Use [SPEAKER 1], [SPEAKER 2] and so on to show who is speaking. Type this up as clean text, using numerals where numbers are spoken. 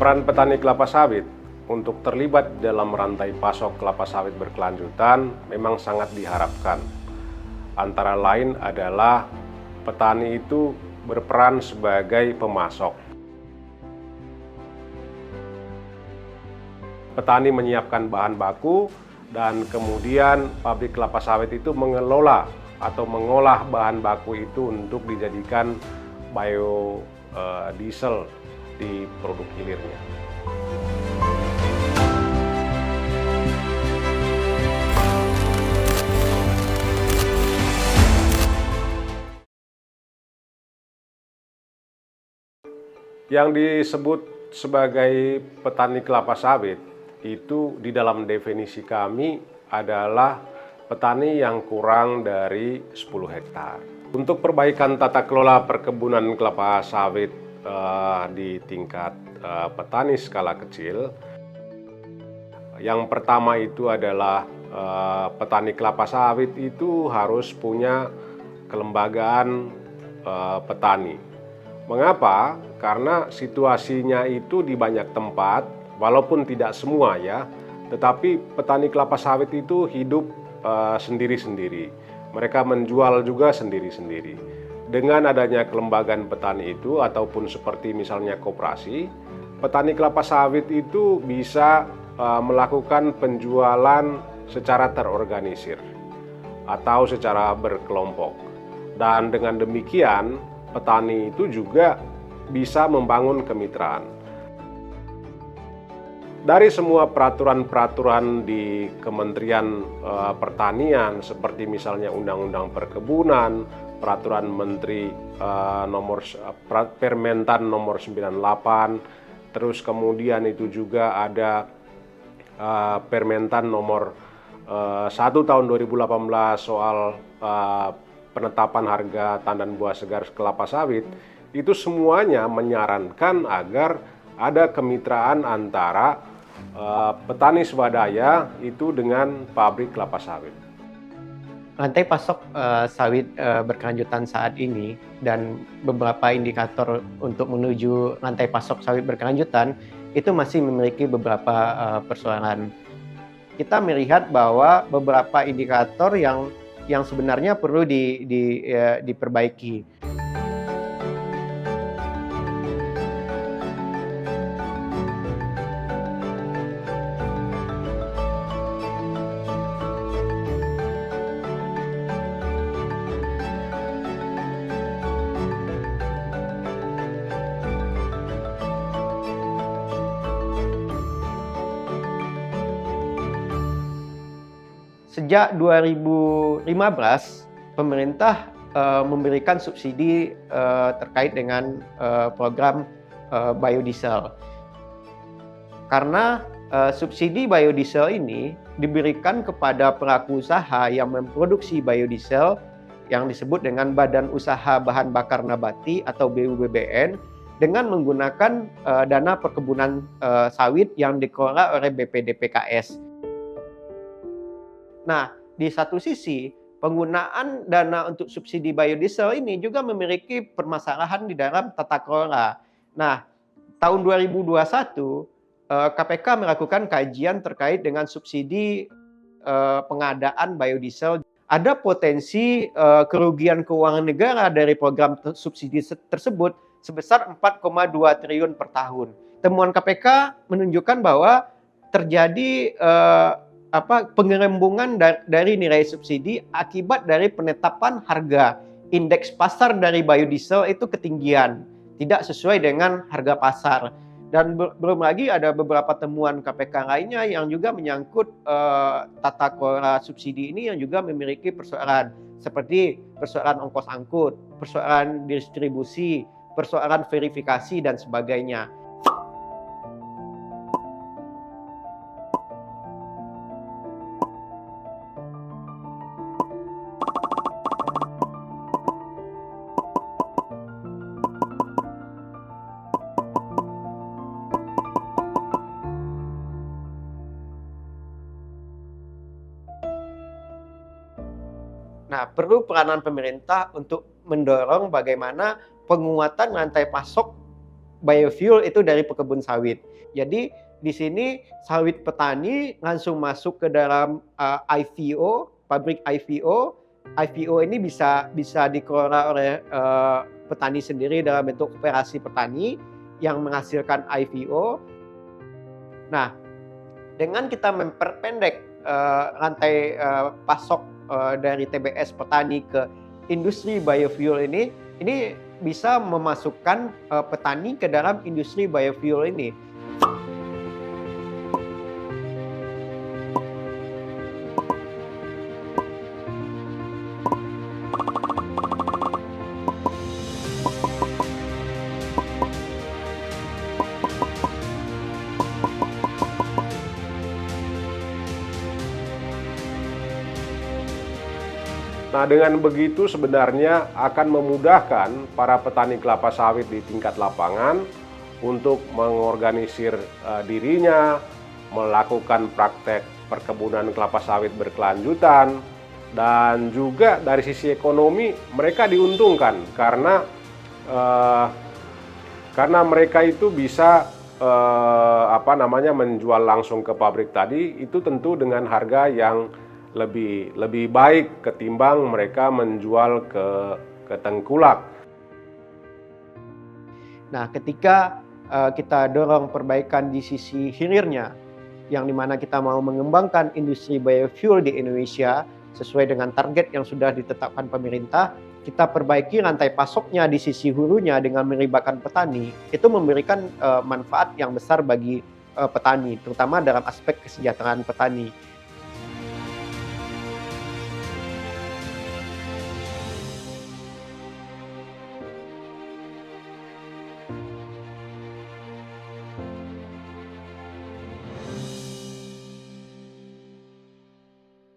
[SPEAKER 1] Peran petani kelapa sawit untuk terlibat dalam rantai pasok kelapa sawit berkelanjutan memang sangat diharapkan. Antara lain adalah petani itu berperan sebagai pemasok. Petani menyiapkan bahan baku dan kemudian pabrik kelapa sawit itu mengelola atau mengolah bahan baku itu untuk dijadikan biodiesel di produk hilirnya. Yang disebut sebagai petani kelapa sawit itu di dalam definisi kami adalah petani yang kurang dari 10 hektar. Untuk perbaikan tata kelola perkebunan kelapa sawit di tingkat petani skala kecil, yang pertama itu adalah petani kelapa sawit itu harus punya kelembagaan petani. Mengapa? Karena situasinya itu di banyak tempat, walaupun tidak semua ya, tetapi petani kelapa sawit itu hidup sendiri-sendiri. Mereka menjual juga sendiri-sendiri. Dengan adanya kelembagaan petani itu ataupun seperti misalnya koperasi, petani kelapa sawit itu bisa melakukan penjualan secara terorganisir atau secara berkelompok. Dan dengan demikian, petani itu juga bisa membangun kemitraan. Dari semua peraturan-peraturan di Kementerian Pertanian seperti misalnya Undang-Undang Perkebunan, Peraturan Menteri Permentan nomor 98, terus kemudian itu juga ada Permentan nomor 1 tahun 2018 soal penetapan harga tandan buah segar kelapa sawit. Itu semuanya menyarankan agar ada kemitraan antara petani swadaya itu dengan pabrik kelapa sawit.
[SPEAKER 2] Rantai pasok sawit berkelanjutan saat ini dan beberapa indikator untuk menuju rantai pasok sawit berkelanjutan itu masih memiliki beberapa persoalan. Kita melihat bahwa beberapa indikator yang sebenarnya perlu diperbaiki. Sejak 2015, pemerintah memberikan subsidi terkait dengan program biodiesel. Karena subsidi biodiesel ini diberikan kepada pelaku usaha yang memproduksi biodiesel yang disebut dengan Badan Usaha Bahan Bakar Nabati atau BUBBN dengan menggunakan dana perkebunan sawit yang dikelola oleh BPDPKS. Nah, di satu sisi, penggunaan dana untuk subsidi biodiesel ini juga memiliki permasalahan di dalam tata kelola. Nah, tahun 2021, KPK melakukan kajian terkait dengan subsidi pengadaan biodiesel. Ada potensi kerugian keuangan negara dari program subsidi tersebut sebesar 4,2 triliun per tahun. Temuan KPK menunjukkan bahwa terjadi pengelembungan dari nilai subsidi akibat dari penetapan harga indeks pasar dari biodiesel itu ketinggian, tidak sesuai dengan harga pasar. Dan belum lagi ada beberapa temuan KPK lainnya yang juga menyangkut tata kelola subsidi ini yang juga memiliki persoalan seperti persoalan ongkos angkut, persoalan distribusi, persoalan verifikasi dan sebagainya. Nah, perlu peranan pemerintah untuk mendorong bagaimana penguatan rantai pasok biofuel itu dari pekebun sawit. Jadi di sini sawit petani langsung masuk ke dalam IVO, pabrik IVO. IVO ini bisa dikelola oleh petani sendiri dalam bentuk koperasi petani yang menghasilkan IVO. Nah, dengan kita memperpendek rantai pasok dari TBS petani ke industri biofuel ini bisa memasukkan petani ke dalam industri biofuel ini.
[SPEAKER 1] Nah, dengan begitu sebenarnya akan memudahkan para petani kelapa sawit di tingkat lapangan untuk mengorganisir dirinya, melakukan praktek perkebunan kelapa sawit berkelanjutan, dan juga dari sisi ekonomi mereka diuntungkan karena mereka itu bisa menjual langsung ke pabrik tadi itu tentu dengan harga yang lebih baik ketimbang mereka menjual ke tengkulak.
[SPEAKER 2] Nah, ketika kita dorong perbaikan di sisi hilirnya, yang dimana kita mau mengembangkan industri biofuel di Indonesia sesuai dengan target yang sudah ditetapkan pemerintah, kita perbaiki rantai pasoknya di sisi hulunya dengan melibatkan petani, itu memberikan manfaat yang besar bagi petani, terutama dalam aspek kesejahteraan petani.